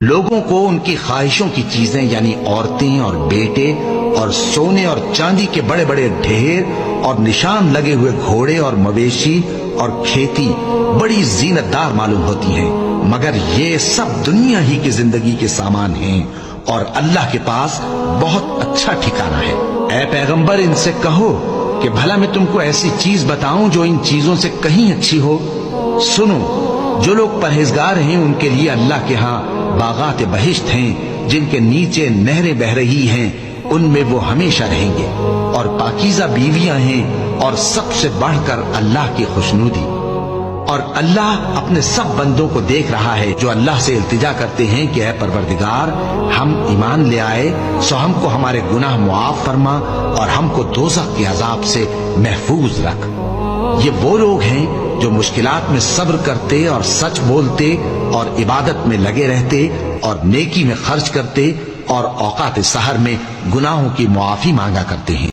لوگوں کو ان کی خواہشوں کی چیزیں یعنی عورتیں اور بیٹے اور سونے اور چاندی کے بڑے بڑے ڈھیر اور نشان لگے ہوئے گھوڑے اور مویشی اور کھیتی بڑی زینت دار معلوم ہوتی ہیں، مگر یہ سب دنیا ہی کی زندگی کے سامان ہیں اور اللہ کے پاس بہت اچھا ٹھکانہ ہے۔ اے پیغمبر، ان سے کہو کہ بھلا میں تم کو ایسی چیز بتاؤں جو ان چیزوں سے کہیں اچھی ہو؟ سنو، جو لوگ پرہیزگار ہیں ان کے لیے اللہ کے ہاں باغات بہشت ہیں جن کے نیچے نہریں بہ رہی ہیں، ان میں وہ ہمیشہ رہیں گے، اور پاکیزہ بیویاں ہیں، اور سب سے بڑھ کر اللہ کی خوشنودی۔ اور اللہ اپنے سب بندوں کو دیکھ رہا ہے جو اللہ سے التجا کرتے ہیں کہ اے پروردگار، ہم ایمان لے آئے سو ہم کو ہمارے گناہ معاف فرما اور ہم کو دوزخ کے عذاب سے محفوظ رکھ۔ یہ وہ لوگ ہیں جو مشکلات میں صبر کرتے اور سچ بولتے اور عبادت میں لگے رہتے اور نیکی میں خرچ کرتے اور اوقات سحر میں گناہوں کی معافی مانگا کرتے ہیں۔